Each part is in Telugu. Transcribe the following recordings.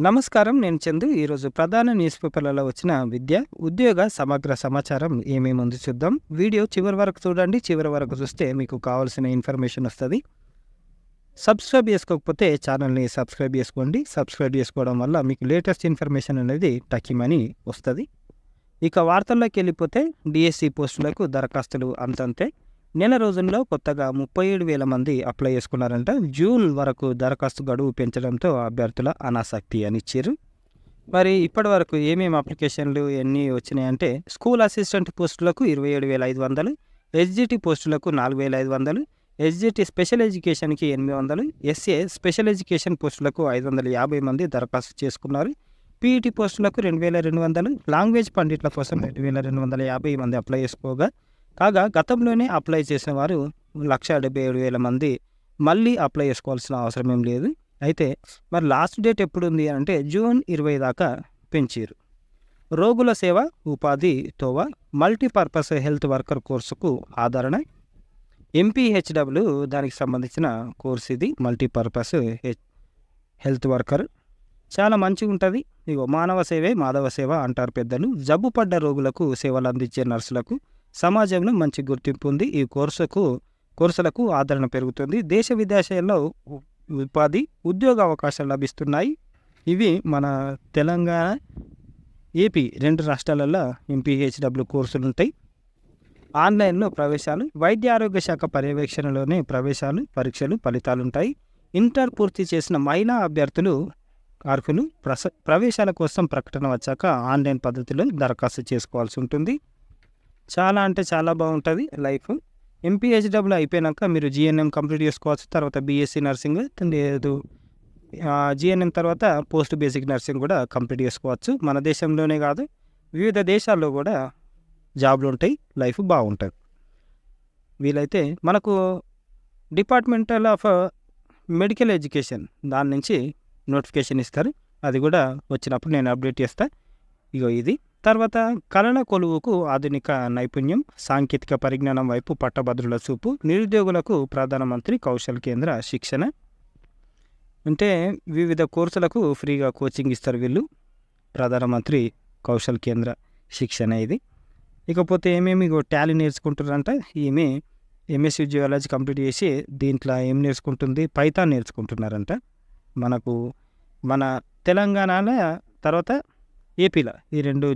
నమస్కారం. నేను చందు. ఈరోజు ప్రధాన న్యూస్ పేపర్లలో వచ్చిన విద్య, ఉద్యోగ సమగ్ర సమాచారం ఏమేముంది చూద్దాం. వీడియో చివరి వరకు చూడండి. చివరి వరకు చూస్తే మీకు కావాల్సిన ఇన్ఫర్మేషన్ వస్తుంది. సబ్స్క్రైబ్ చేసుకోకపోతే ఛానల్ని సబ్స్క్రైబ్ చేసుకోండి. సబ్స్క్రైబ్ చేసుకోవడం వల్ల మీకు లేటెస్ట్ ఇన్ఫర్మేషన్ అనేది టకిమని వస్తుంది. ఇక వార్తల్లోకి వెళ్ళిపోతే డిఎస్సి పోస్టులకు దరఖాస్తులు అంతంతే. నెల రోజుల్లో కొత్తగా 37,000 మంది అప్లై చేసుకున్నారంట. జూన్ వరకు దరఖాస్తు గడువు పెంచడంతో అభ్యర్థుల అనాసక్తి అని ఇచ్చారు. మరి ఇప్పటి వరకు ఏమేమి అప్లికేషన్లు ఎన్ని వచ్చినాయంటే, స్కూల్ అసిస్టెంట్ పోస్టులకు 27,500, ఎస్జిటి పోస్టులకు 4,500, ఎస్జిటి స్పెషల్ ఎడ్యుకేషన్కి 800, ఎస్ఏ స్పెషల్ ఎడ్యుకేషన్ పోస్టులకు 550 మంది దరఖాస్తు చేసుకున్నారు. పీఈటీ పోస్టులకు 2,200, లాంగ్వేజ్ పండిట్ల కోసం 2,250 మంది అప్లై చేసుకోగా, కాగా గతంలోనే అప్లై చేసిన వారు 1,77,000 మంది మళ్ళీ అప్లై చేసుకోవాల్సిన అవసరం ఏం లేదు. అయితే మరి లాస్ట్ డేట్ ఎప్పుడు ఉంది అంటే జూన్ 20 దాకా పెంచారు. రోగుల సేవ ఉపాధి తోవ మల్టీపర్పస్ హెల్త్ వర్కర్ కోర్సుకు ఆదరణ. ఎంపీహెచ్డబ్ల్యూ దానికి సంబంధించిన కోర్సు ఇది. మల్టీపర్పస్ హెల్త్ వర్కర్ చాలా మంచిగా ఉంటుంది. ఇగో మానవ సేవే మాధవ సేవ అంటారు పెద్దలు. జబ్బు పడ్డ రోగులకు సేవలు అందించే నర్సులకు సమాజంలో మంచి గుర్తింపు ఉంది. ఈ కోర్సులకు ఆదరణ పెరుగుతుంది. దేశ విదేశాల్లో ఉపాధి ఉద్యోగ అవకాశాలు లభిస్తున్నాయి. ఇవి మన తెలంగాణ, ఏపీ 2 రాష్ట్రాలలో ఎంపీహెచ్డబ్ల్యూ కోర్సులు ఉంటాయి. ఆన్లైన్లో ప్రవేశాలు, వైద్య ఆరోగ్య శాఖ పర్యవేక్షణలోనే ప్రవేశాలు, పరీక్షలు, ఫలితాలు ఉంటాయి. ఇంటర్ పూర్తి చేసిన మహిళా అభ్యర్థులు అర్హులు ప్రవేశాల కోసం ప్రకటన వచ్చాక ఆన్లైన్ పద్ధతిలో దరఖాస్తు చేసుకోవాల్సి ఉంటుంది. చాలా అంటే చాలా బాగుంటుంది లైఫ్. ఎంపీహెచ్డబ్ల్యూ అయిపోయాక మీరు జిఎన్ఎం కంప్లీట్ చేసుకోవచ్చు. తర్వాత బీఎస్సీ నర్సింగ్ లేదు, జిఎన్ఎం తర్వాత పోస్ట్ బేసిక్ నర్సింగ్ కూడా కంప్లీట్ చేసుకోవచ్చు. మన దేశంలోనే కాదు, వివిధ దేశాల్లో కూడా జాబ్లు ఉంటాయి. లైఫ్ బాగుంటుంది. వీలైతే మనకు డిపార్ట్మెంటల్ ఆఫ్ మెడికల్ ఎడ్యుకేషన్ దాని నుంచి నోటిఫికేషన్ ఇస్తారు. అది కూడా వచ్చినప్పుడు నేను అప్డేట్ చేస్తాను. ఇగో ఇది. తర్వాత కళల కొలువుకు ఆధునిక నైపుణ్యం, సాంకేతిక పరిజ్ఞానం వైపు పట్టభద్రుల చూపు. నిరుద్యోగులకు ప్రధానమంత్రి కౌశల్ కేంద్ర శిక్షణ. అంటే వివిధ కోర్సులకు ఫ్రీగా కోచింగ్ ఇస్తారు వీళ్ళు. ప్రధానమంత్రి కౌశల్ కేంద్ర శిక్షణ ఇది. ఇకపోతే ఏమేమి టాలీ నేర్చుకుంటారంట. ఈమె ఎంఎస్సీ జియాలజీ కంప్లీట్ చేసి దీంట్లో ఏం నేర్చుకుంటుంది, పైథాన్ నేర్చుకుంటున్నారంట. మన తెలంగాణలో తర్వాత ఏపీలో ఈ 2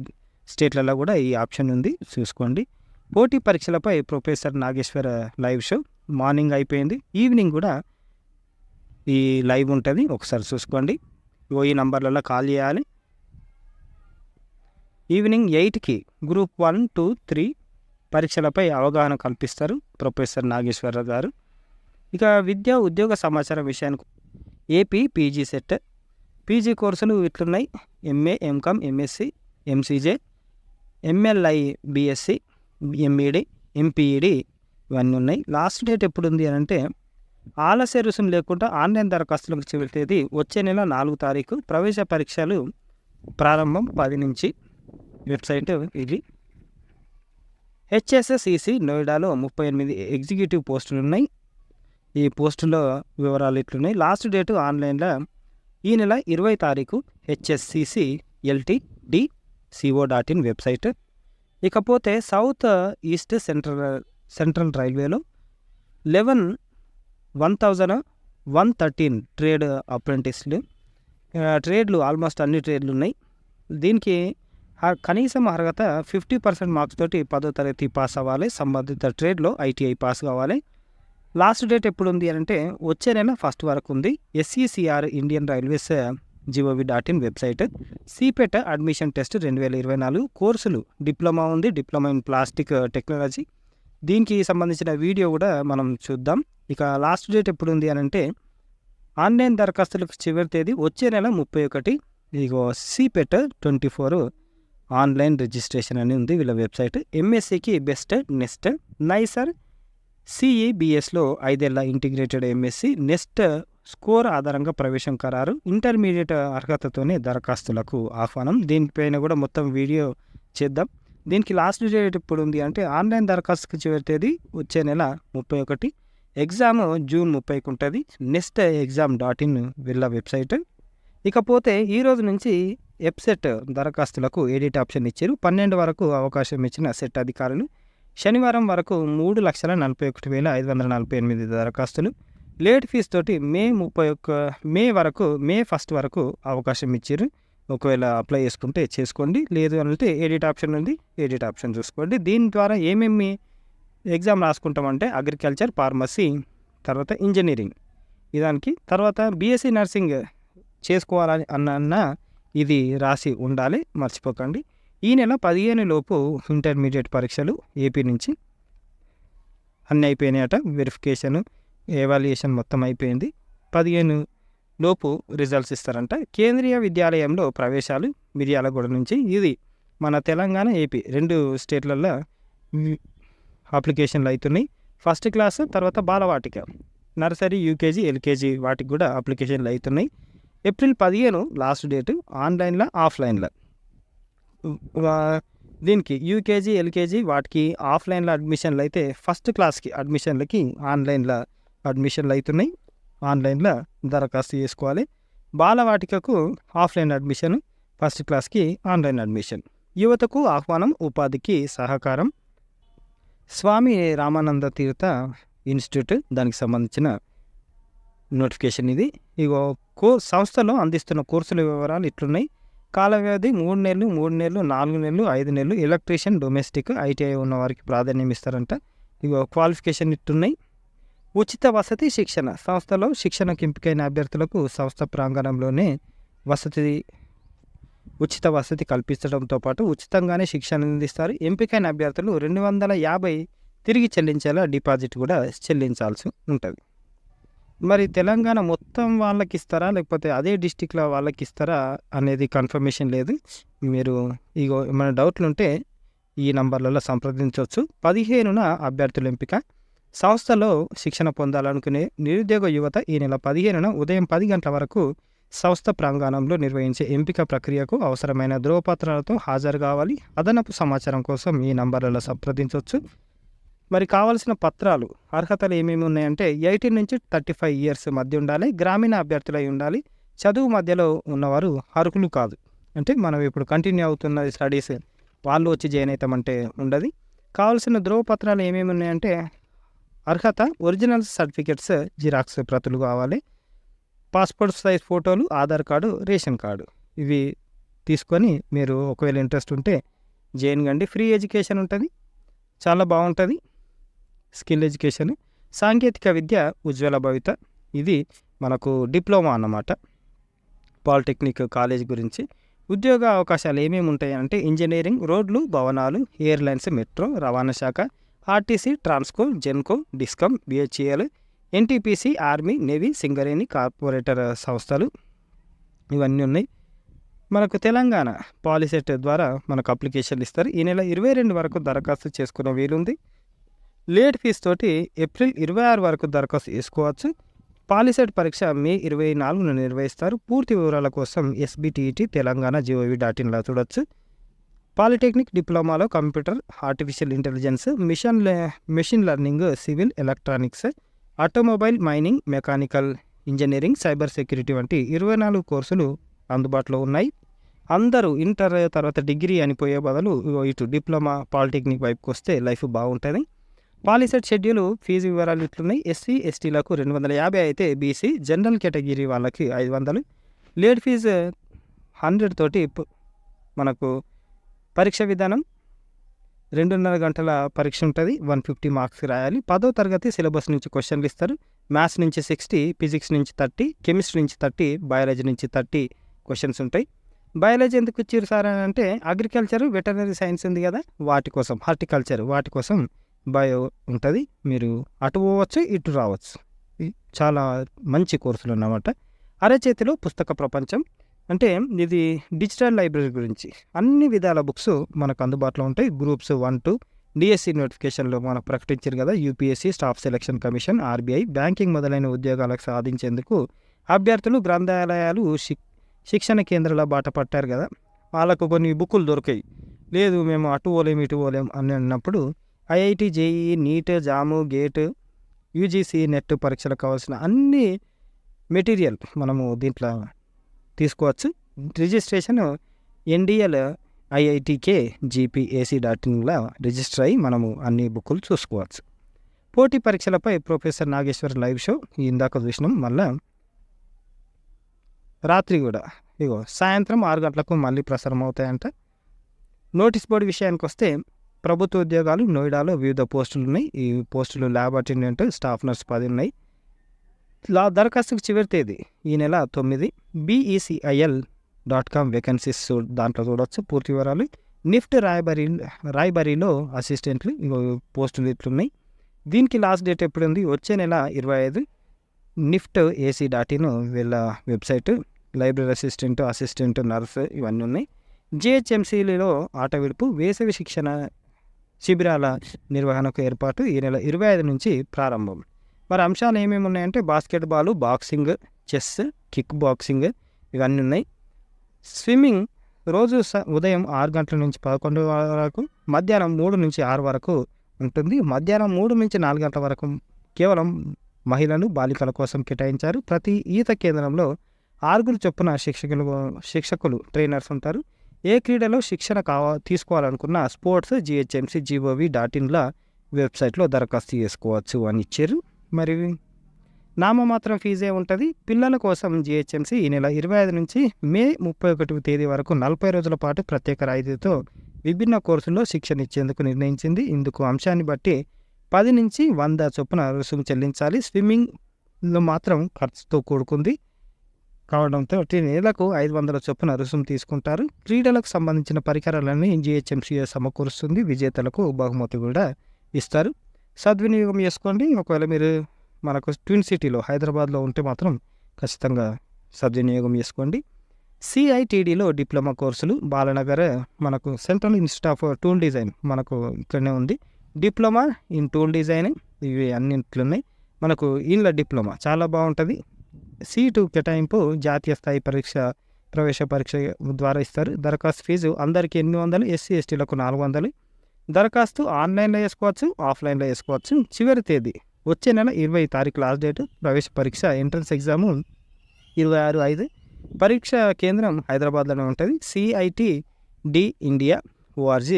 స్టేట్లలో కూడా ఈ ఆప్షన్ ఉంది, చూసుకోండి. పోటీ పరీక్షలపై professor Nageshwar live show morning అయిపోయింది. ఈవినింగ్ కూడా ఈ లైవ్ ఉంటుంది, ఒకసారి చూసుకోండి. ఈ నంబర్లలో కాల్ చేయాలి. ఈవినింగ్ 8కి గ్రూప్ 1, 2, 3 పరీక్షలపై అవగాహన కల్పిస్తారు ప్రొఫెసర్ నాగేశ్వర గారు. ఇక విద్యా ఉద్యోగ సమాచారం విషయానికి ఏపీ పీజీ సెట్. పీజీ కోర్సులు ఇట్లున్నాయి: MA, MCom, MSc, MCJ, MLI, BSc, MEd, MPEd ఇవన్నీ ఉన్నాయి. లాస్ట్ డేట్ ఎప్పుడు ఉంది అని అంటే ఆలస్య రుసుము లేకుండా ఆన్లైన్ దరఖాస్తులకు చివరి తేదీ వచ్చే నెల 4 తారీఖు. ప్రవేశ పరీక్షలు ప్రారంభం 10 నుంచి. వెబ్సైట్ ఇది. హెచ్ఎస్ఎస్ఈసి నోయిడాలో 38 ఎగ్జిక్యూటివ్ పోస్టులు ఉన్నాయి. ఈ పోస్టులో వివరాలు ఇట్లున్నాయి. లాస్ట్ డేటు ఆన్లైన్లో ఈ నెల 20 తారీఖు. hscclt.co.in website. ఇకపోతే సౌత్ ఈస్ట్ సెంట్రల్ రైల్వేలో 1,113 ట్రేడ్ అప్రెంటిస్లు. ట్రేడ్లు ఆల్మోస్ట్ అన్ని ట్రేడ్లు ఉన్నాయి. దీనికి కనీసం అర్హత 50% మార్క్స్ తోటి 10వ తరగతి పాస్ అవ్వాలి. సంబంధిత ట్రేడ్లో ఐటీఐ పాస్ కావాలి. లాస్ట్ డేట్ ఎప్పుడు ఉంది అంటే వచ్చే నెల 1 వరకు ఉంది. SECR Indian railways gov.in website. CIPET admission test 2024 కోర్సులు డిప్లొమా ఉంది, డిప్లొమా ఇన్ ప్లాస్టిక్ టెక్నాలజీ. దీనికి సంబంధించిన వీడియో కూడా మనం చూద్దాం. ఇక లాస్ట్ డేట్ ఎప్పుడు ఉంది అని అంటే ఆన్లైన్ దరఖాస్తులకు చివరి తేదీ వచ్చే నెల 31. ఇగో సిపెట్ 24 ఆన్లైన్ రిజిస్ట్రేషన్ అని ఉంది వీళ్ళ వెబ్సైట్. ఎంఎస్సికి బెస్ట్ నెస్ట్ నైసర్ సిఈబిఎస్లో 5 ఏళ్ల ఇంటిగ్రేటెడ్ ఎంఎస్సి నెస్ట్ స్కోర్ ఆధారంగా ప్రవేశం ఖరారు. ఇంటర్మీడియట్ అర్హతతోనే దరఖాస్తులకు ఆహ్వానం. దీనిపైన కూడా మొత్తం వీడియో చేద్దాం. దీనికి లాస్ట్ డేట్ ఎప్పుడు ఉంది అంటే ఆన్లైన్ దరఖాస్తుకు చివరి తేదీ వచ్చే నెల 31. ఎగ్జామ్ జూన్ 30కి ఉంటుంది. నెస్ట్ ఎగ్జామ్.in వీళ్ళ వెబ్సైట్. ఇకపోతే ఈ రోజు నుంచి ఎప్సెట్ దరఖాస్తులకు ఎడిట్ ఆప్షన్ ఇచ్చారు. 12 వరకు అవకాశం ఇచ్చిన సెట్ అధికారులు శనివారం వరకు 3,41,548 దరఖాస్తులు లేట్ ఫీజు తోటి మే 1 వరకు అవకాశం ఇచ్చారు. ఒకవేళ అప్లై చేసుకుంటే చేసుకోండి, లేదు అంటే ఎడిట్ ఆప్షన్ ఉంది, ఎడిట్ ఆప్షన్ చూసుకోండి. దీని ద్వారా ఏమేమి ఎగ్జామ్ రాసుకుంటామంటే అగ్రికల్చర్, ఫార్మసీ, తర్వాత ఇంజనీరింగ్, ఇదానికి తర్వాత బీఎస్సీ నర్సింగ్ చేసుకోవాలని అన్న ఇది రాసి ఉండాలి, మర్చిపోకండి. ఈ నెల 15 లోపు ఇంటర్మీడియట్ పరీక్షలు ఏపీ నుంచి అన్నీ అయిపోయినాయట. వెరిఫికేషన్, ఎవాల్యుయేషన్ మొత్తం అయిపోయింది. 15 లోపు రిజల్ట్స్ ఇస్తారంట. కేంద్రీయ విద్యాలయంలో ప్రవేశాలు మిర్యాలగూడ నుంచి. ఇది మన తెలంగాణ, ఏపీ 2 స్టేట్లలో అప్లికేషన్లు అవుతున్నాయి. ఫస్ట్ క్లాస్, తర్వాత బాలవాటిక, నర్సరీ, యూకేజీ, ఎల్కేజీ వాటికి కూడా అప్లికేషన్లు అవుతున్నాయి. April 15 last date. ఆన్లైన్లో, ఆఫ్లైన్లో. దీనికి యూకేజీ, ఎల్కేజీ వాటికి ఆఫ్లైన్లో అడ్మిషన్లు అయితే, ఫస్ట్ క్లాస్కి అడ్మిషన్లకి ఆన్లైన్లో అడ్మిషన్లు అవుతున్నాయి. ఆన్లైన్లో దరఖాస్తు చేసుకోవాలి. బాలవాటికకు ఆఫ్లైన్ అడ్మిషన్, ఫస్ట్ క్లాస్కి ఆన్లైన్ అడ్మిషన్. యువతకు ఆహ్వానం, ఉపాధికి సహకారం. స్వామి రామానంద తీర్థ ఇన్స్టిట్యూట్ దానికి సంబంధించిన నోటిఫికేషన్ ఇది. ఇగో సంస్థలో అందిస్తున్న కోర్సుల వివరాలు ఇట్లున్నాయి. కాల వ్యవధి 3 నెలలు, 3 నెలలు, 4 నెలలు, 5 నెలలు. ఎలక్ట్రీషియన్, డొమెస్టిక్, ఐటీఐ ఉన్న వారికి ప్రాధాన్యం ఇస్తారంట. ఇగో క్వాలిఫికేషన్ ఇట్లున్నాయి. ఉచిత వసతి శిక్షణ. సంస్థలో శిక్షణకు ఎంపికైన అభ్యర్థులకు సంస్థ ప్రాంగణంలోనే ఉచిత వసతి కల్పించడంతో పాటు ఉచితంగానే శిక్షణ అందిస్తారు. ఎంపికైన అభ్యర్థులు 250 తిరిగి చెల్లించేలా డిపాజిట్ కూడా చెల్లించాల్సి ఉంటుంది. మరి తెలంగాణ మొత్తం వాళ్ళకి ఇస్తారా, లేకపోతే అదే డిస్టిక్లో వాళ్ళకి ఇస్తారా అనేది కన్ఫర్మేషన్ లేదు. మీరు ఇగో ఏమైనా డౌట్లు ఉంటే ఈ నంబర్లలో సంప్రదించవచ్చు. 15న అభ్యర్థుల ఎంపిక. సంస్థలో శిక్షణ పొందాలనుకునే నిరుద్యోగ యువత ఈ నెల 15న ఉదయం 10 గంటల వరకు సంస్థ ప్రాంగణంలో నిర్వహించే ఎంపిక ప్రక్రియకు అవసరమైన ధృవపత్రాలతో హాజరు కావాలి. అదనపు సమాచారం కోసం ఈ నంబర్లలో సంప్రదించవచ్చు. మరి కావాల్సిన పత్రాలు, అర్హతలు ఏమేమి ఉన్నాయంటే 18 నుంచి 35 ఇయర్స్ మధ్య ఉండాలి. గ్రామీణ అభ్యర్థులై ఉండాలి. చదువు మధ్యలో ఉన్నవారు అర్హులు కాదు. అంటే మనం ఇప్పుడు కంటిన్యూ అవుతున్న స్టడీస్ వాళ్ళు వచ్చి జాయిన్ అవుతామంటే ఉండదు. కావాల్సిన ధృవపత్రాలు ఏమేమి ఉన్నాయంటే అర్హత, ఒరిజినల్ సర్టిఫికెట్స్ జిరాక్స్ ప్రతులు కావాలి. పాస్పోర్ట్ సైజ్ ఫోటోలు, ఆధార్ కార్డు, రేషన్ కార్డు ఇవి తీసుకొని మీరు ఒకవేళ ఇంట్రెస్ట్ ఉంటే జాయిన్ కండి. ఫ్రీ ఎడ్యుకేషన్ ఉంటుంది, చాలా బాగుంటుంది. Skill education. సాంకేతిక విద్య, ఉజ్వల భవిత. ఇది మనకు డిప్లొమా అన్నమాట, పాలిటెక్నిక్ కాలేజ్ గురించి. ఉద్యోగ అవకాశాలు ఏమేమి ఉంటాయి అంటే ఇంజనీరింగ్, రోడ్లు, భవనాలు, ఎయిర్లైన్స్, మెట్రో, రవాణా శాఖ, RTC, Transco, Genco, discom, BHEL, NTPC, army, navy, Singareni, corporator సంస్థలు ఇవన్నీ ఉన్నాయి. మనకు తెలంగాణ పాలిసెట్ ద్వారా మనకు అప్లికేషన్లు ఇస్తారు. ఈ నెల 22 వరకు దరఖాస్తు చేసుకునే వీలుంది. లేట్ ఫీజు తోటి ఏప్రిల్ 26 వరకు దరఖాస్తు చేసుకోవచ్చు. పాలిసెట్ పరీక్ష మే 24న నిర్వహిస్తారు. పూర్తి వివరాల కోసం SBTET తెలంగాణ gov.inలో చూడొచ్చు. పాలిటెక్నిక్ డిప్లొమాలో computer, artificial intelligence, machine learning, civil, electronics, automobile, mining, mechanical engineering, cyber security వంటి 24 కోర్సులు అందుబాటులో ఉన్నాయి. అందరూ ఇంటర్ తర్వాత డిగ్రీ అనిపోయే బదులు ఇటు డిప్లొమా, పాలిటెక్నిక్ వైపుకి వస్తే లైఫ్ బాగుంటుంది. పాలిసెట్ షెడ్యూల్ ఫీజు వివరాలు ఇట్లున్నాయి. SC, STలకు 250 అయితే బీసీ, జనరల్ కేటగిరీ వాళ్ళకి 500. లేట్ ఫీజు 100 తోటి మనకు పరీక్ష విధానం 2.5 గంటల పరీక్ష ఉంటుంది. 150 మార్క్స్ రాయాలి. 10వ తరగతి సిలబస్ నుంచి క్వశ్చన్లు ఇస్తారు. మ్యాథ్స్ నుంచి 60, ఫిజిక్స్ నుంచి 30, కెమిస్ట్రీ నుంచి 30, బయాలజీ నుంచి 30 క్వశ్చన్స్ ఉంటాయి. బయాలజీ ఎందుకు ఇచ్చారు సార్ అని అంటే అగ్రికల్చర్, వెటర్నరీ సైన్స్ ఉంది కదా, వాటి కోసం, హార్టికల్చర్ వాటి కోసం బయో ఉంటుంది. మీరు అటు పోవచ్చు, ఇటు రావచ్చు. చాలా మంచి కోర్సులు అన్నమాట. అరచేతిలో పుస్తక ప్రపంచం అంటే ఇది డిజిటల్ లైబ్రరీ గురించి అన్ని విధాల బుక్స్ మనకు అందుబాటులో ఉంటాయి. గ్రూప్స్ 1, 2 డిఎస్సి నోటిఫికేషన్లో మనకు ప్రకటించారు కదా. UPSC, staff selection commission, RBI, banking మొదలైన ఉద్యోగాలకు సాధించేందుకు అభ్యర్థులు గ్రంథాలయాలు, శిక్షణ కేంద్రాల బాట పట్టారు కదా, వాళ్ళకు కొన్ని బుక్కులు దొరికాయి. లేదు మేము అటు పోలేం ఇటు పోలేం అని అన్నప్పుడు ఐఐటి, జేఈఈ, నీట్, జాము, గేట్, యూజీసీ, నెట్ పరీక్షలకు కావాల్సిన అన్ని మెటీరియల్ మనము దీంట్లో తీసుకోవచ్చు. రిజిస్ట్రేషన్ ఎన్డిఎల్ ఐఐటికే జీపీఏసీ.inలో రిజిస్టర్ అయ్యి మనము అన్ని బుక్కులు చూసుకోవచ్చు. పోటీ పరీక్షలపై ప్రొఫెసర్ నాగేశ్వర్ లైవ్ షో ఇందాక చూసినాం. మళ్ళీ రాత్రి కూడా సాయంత్రం 6 గంటలకు మళ్ళీ ప్రసారం అవుతాయంట. నోటీస్ బోర్డు విషయానికి వస్తే ప్రభుత్వ ఉద్యోగాలు నోయిడాలో వివిధ పోస్టులు ఉన్నాయి. ఈ పోస్టులు ల్యాబ్ అటెండెంట్, స్టాఫ్ నర్స్ 10 ఉన్నాయి. దరఖాస్తుకు చివరి తేదీ ఈ నెల 9. BECIL.com వేకెన్సీస్ దాంట్లో చూడవచ్చు పూర్తి వివరాలు. నిఫ్ట్ రాయ్బరీలో అసిస్టెంట్లు పోస్టులు ఇట్లున్నాయి. దీనికి లాస్ట్ డేట్ ఎప్పుడు ఉంది? వచ్చే నెల 25. నిఫ్ట్ AC.in వీళ్ళ వెబ్సైట్. లైబ్రరీ అసిస్టెంట్ నర్స్ ఇవన్నీ ఉన్నాయి. GHMCలో ఆట విడుపు వేసవి శిక్షణ శిబిరాల నిర్వహణకు ఏర్పాటు ఈ నెల 25 నుంచి ప్రారంభం. మరి అంశాలు ఏమేమి ఉన్నాయంటే basketball, boxing, chess, kick boxing ఇవన్నీ ఉన్నాయి. స్విమ్మింగ్ రోజు ఉదయం 6 గంటల నుంచి 11 వరకు, మధ్యాహ్నం 3 నుంచి 6 వరకు ఉంటుంది. మధ్యాహ్నం 3 నుంచి 4 గంటల వరకు కేవలం మహిళలు, బాలికల కోసం కేటాయించారు. ప్రతి ఈత కేంద్రంలో 6 చొప్పున శిక్షకులు ట్రైనర్స్ ఉంటారు. ఏ క్రీడలో శిక్షణ తీసుకోవాలనుకున్న స్పోర్ట్స్ GHMC.gov.inల వెబ్సైట్లో దరఖాస్తు చేసుకోవచ్చు అని ఇచ్చారు. మరి నామమాత్రం ఫీజే ఉంటుంది. పిల్లల కోసం GHMC ఈ నెల 25 నుంచి మే 31 తేదీ వరకు 40 రోజుల పాటు ప్రత్యేక రాయితీతో విభిన్న కోర్సుల్లో శిక్షణ ఇచ్చేందుకు నిర్ణయించింది. ఇందుకు అంశాన్ని బట్టి 10 నుంచి 100 చొప్పున రుసుము చెల్లించాలి. స్విమ్మింగ్లో మాత్రం ఖర్చుతో కూడుకుంది కావడంతో నెలకు 500 చొప్పున రుసుము తీసుకుంటారు. క్రీడలకు సంబంధించిన పరికరాలన్నీ GHMC సమకూరుస్తుంది. విజేతలకు బహుమతి కూడా ఇస్తారు. సద్వినియోగం చేసుకోండి. ఒకవేళ మీరు మనకు ట్విన్ సిటీలో హైదరాబాద్లో ఉంటే మాత్రం ఖచ్చితంగా సద్వినియోగం చేసుకోండి. CITDలో డిప్లొమా కోర్సులు బాలనగర్ మనకు central institute of tool design మనకు ఇక్కడనే ఉంది. డిప్లొమా ఇన్ టూల్ డిజైన్ ఇవి అన్నింటిలున్నాయి. మనకు ఇండ్ల డిప్లొమా చాలా బాగుంటుంది. సీటు కేటాయింపు జాతీయ స్థాయి ప్రవేశ పరీక్ష ద్వారా ఇస్తారు. దరఖాస్తు ఫీజు అందరికీ 800, SC STలకు 400. దరఖాస్తు ఆన్లైన్లో వేసుకోవచ్చు, ఆఫ్లైన్లో వేసుకోవచ్చు. చివరి తేదీ వచ్చే నెల 20 తారీఖు లాస్ట్ డేట్. ప్రవేశ పరీక్ష ఎంట్రన్స్ ఎగ్జాము 26/5. పరీక్ష కేంద్రం హైదరాబాద్లోనే ఉంటుంది. CITD India ORG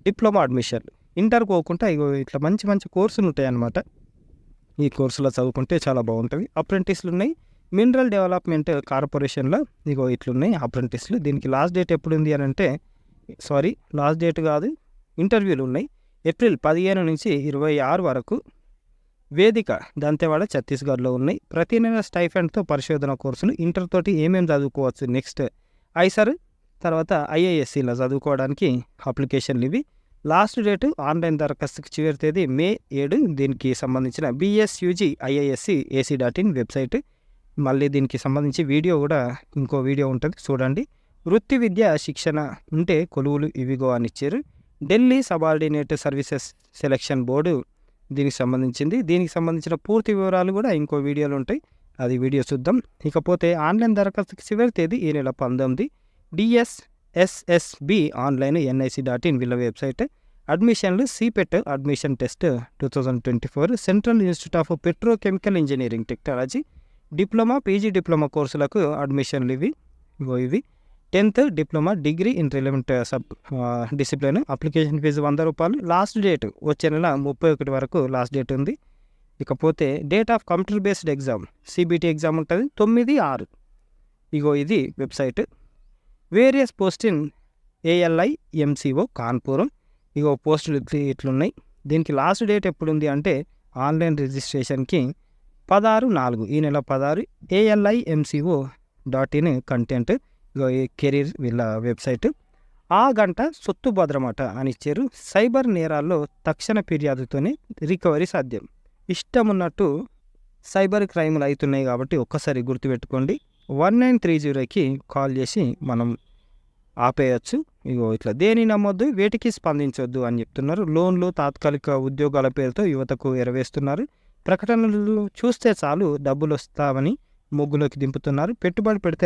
diploma admission. Inter పోకుండా ఇట్లా మంచి మంచి కోర్సులు ఉంటాయి అన్నమాట. ఈ కోర్సులో చదువుకుంటే చాలా బాగుంటుంది. అప్రెంటిస్లు ఉన్నాయి. మినరల్ డెవలప్మెంట్ కార్పొరేషన్లో ఇట్లున్నాయి అప్రెంటిస్లు. దీనికి లాస్ట్ డేట్ ఎప్పుడు ఉంది అని అంటే లాస్ట్ డేట్ కాదు, ఇంటర్వ్యూలు ఉన్నాయి. ఏప్రిల్ 15 నుంచి 26 వరకు. వేదిక దంతెవాడ ఛత్తీస్గఢ్లో ఉన్నాయి. ప్రతి నెల స్టైఫండ్తో పరిశోధన కోర్సులు. ఇంటర్ తోటి ఏమేమి చదువుకోవచ్చు నెక్స్ట్ ఐసర్ తర్వాత IISCలో చదువుకోవడానికి అప్లికేషన్లు ఇవి. లాస్ట్ డేటు ఆన్లైన్ దరఖాస్తుకి చివరి తేదీ మే 7. దీనికి సంబంధించిన BSUG IISC AC.in వెబ్సైట్. మళ్ళీ దీనికి సంబంధించి వీడియో కూడా ఇంకో వీడియో ఉంటుంది చూడండి. వృత్తి విద్య శిక్షణ ఉంటే కొలువులు ఇవిగో అని ఇచ్చారు. Delhi subordinate services selection board దీనికి సంబంధించింది. దీనికి సంబంధించిన పూర్తి వివరాలు కూడా ఇంకో వీడియోలు ఉంటాయి, అది వీడియో చూద్దాం. ఇకపోతే ఆన్లైన్ దరఖాస్తుకి చివరి తేదీ ఈ నెల 19. DSSSB ఆన్లైన్ NIC.in వీళ్ళ వెబ్సైట్. అడ్మిషన్లు CPET admission test 2024. Central institute of petrochemical engineering technology diploma, PG diploma కోర్సులకు అడ్మిషన్లు ఇవి. 10th diploma degree in relevant discipline. Application fee 100 రూపాయలు. లాస్ట్ డేట్ వచ్చే నెల 31 వరకు లాస్ట్ డేట్ ఉంది. ఇకపోతే date of computer based exam CBT exam ఉంటుంది 9/6. ఇది website. Various post in ALI MCO Kanpur. పోస్టులు ఇట్లున్నాయి. దీనికి లాస్ట్ డేట్ ఎప్పుడు ఉంది అంటే ఆన్లైన్ రిజిస్ట్రేషన్కి 16/4 ఈ నెల 16. ALI MCO.in కంటెంట్ కెరీర్ వీళ్ళ వెబ్సైట్. ఆ గంట సొత్తు భద్రమట అని ఇచ్చారు. సైబర్ నేరాల్లో తక్షణ ఫిర్యాదుతోనే రికవరీ సాధ్యం. ఇష్టం ఉన్నట్టు సైబర్ క్రైమ్లు అవుతున్నాయి కాబట్టి ఒక్కసారి గుర్తుపెట్టుకోండి. 1930కి కాల్ చేసి మనం ఆపేయచ్చు. ఇట్లా దేని నమ్మొద్దు, వేటికి స్పందించొద్దు అని చెప్తున్నారు. లోన్లు, తాత్కాలిక ఉద్యోగాల పేరుతో యువతకు ఎరవేస్తున్నారు. ప్రకటనలు చూస్తే చాలు డబ్బులు వస్తామని ముగ్గులోకి దింపుతున్నారు. పెట్టుబడి పెడితే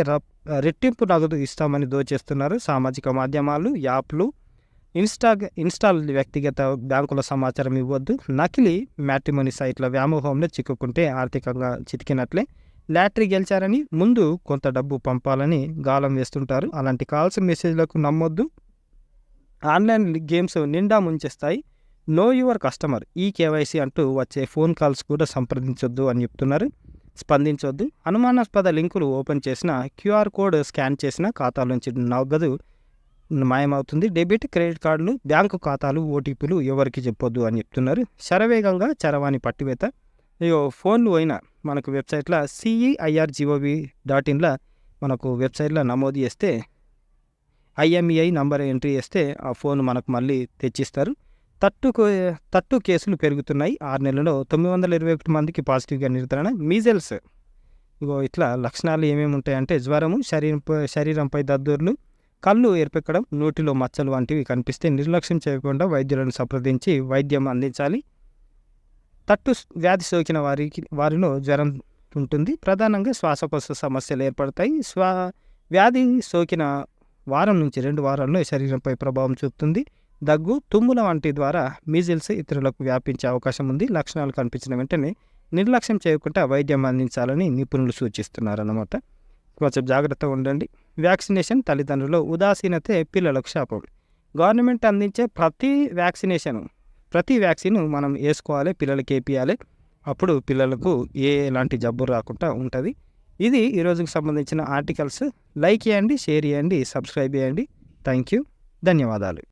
రెట్టింపు నగదు ఇస్తామని దోచేస్తున్నారు. సామాజిక మాధ్యమాలు, యాప్లు ఇన్స్టాల్ వ్యక్తిగత బ్యాంకుల సమాచారం ఇవ్వద్దు. నకిలీ మ్యాట్రిమోనీ సైట్ల వ్యామోహంలో చిక్కుకుంటే ఆర్థికంగా చితికినట్లే. లాటరీ గెలిచారని ముందు కొంత డబ్బు పంపాలని గాలం వేస్తుంటారు. అలాంటి కాల్స్, మెసేజ్లకు నమ్మొద్దు. ఆన్లైన్ గేమ్స్ నిండా ముంచేస్తాయి. నో యువర్ కస్టమర్, ఈ కేవైసీ అంటూ వచ్చే ఫోన్ కాల్స్ కూడా సంప్రదించొద్దు అని చెప్తున్నారు. స్పందించొద్దు. అనుమానాస్పద లింకులు ఓపెన్ చేసిన, క్యూఆర్ కోడ్ స్కాన్ చేసిన ఖాతాలోంచి నగదు మాయమవుతుంది. డెబిట్, క్రెడిట్ కార్డులు, బ్యాంకు ఖాతాలు, ఓటీపీలు ఎవరికి చెప్పొద్దు అని చెప్తున్నారు. శరవేగంగా చరవాణి పట్టివేత. ఫోన్లు అయినా మనకు వెబ్సైట్లో CEIRGOV.inలో మనకు వెబ్సైట్లో నమోదు చేస్తే IMEI నంబర్ ఎంట్రీ చేస్తే ఆ ఫోన్ మనకు మళ్ళీ తెచ్చిస్తారు. తట్టు కేసులు పెరుగుతున్నాయి. 6 నెలల్లో 921 మందికి పాజిటివ్గా నిర్ధారణ. మీజల్స్ ఇట్లా లక్షణాలు ఏమేమి ఉంటాయంటే జ్వరము, శరీరంపై దద్దుర్లు, కళ్ళు ఎరుపెక్కడం, నోటిలో మచ్చలు వంటివి కనిపిస్తే నిర్లక్ష్యం చేయకుండా వైద్యులను సంప్రదించి వైద్యం అందించాలి. తట్టు వ్యాధి సోకిన వారిలో జ్వరం ఉంటుంది. ప్రధానంగా శ్వాసకోశ సమస్యలు ఏర్పడతాయి. వ్యాధి సోకిన వారం నుంచి 2 వారాల్లో శరీరంపై ప్రభావం చూపుతుంది. దగ్గు, తుమ్ముల వంటి ద్వారా మీజిల్స్ ఇతరులకు వ్యాపించే అవకాశం ఉంది. లక్షణాలు కనిపించిన వెంటనే నిర్లక్ష్యం చేయకుండా వైద్యం అందించాలని నిపుణులు సూచిస్తున్నారన్నమాట. కొంచెం జాగ్రత్తగా ఉండండి. వ్యాక్సినేషన్ తల్లిదండ్రులు ఉదాసీనతే పిల్లలకు శాపం. గవర్నమెంట్ అందించే ప్రతి వ్యాక్సిన్ మనం వేసుకోవాలి, పిల్లలకి వేపియాలి. అప్పుడు పిల్లలకు ఎలాంటి జబ్బు రాకుండా ఉంటుంది. ఇది ఈరోజుకి సంబంధించిన ఆర్టికల్స్. లైక్ చేయండి, షేర్ చేయండి, సబ్స్క్రైబ్ చేయండి. Thank you. ధన్యవాదాలు.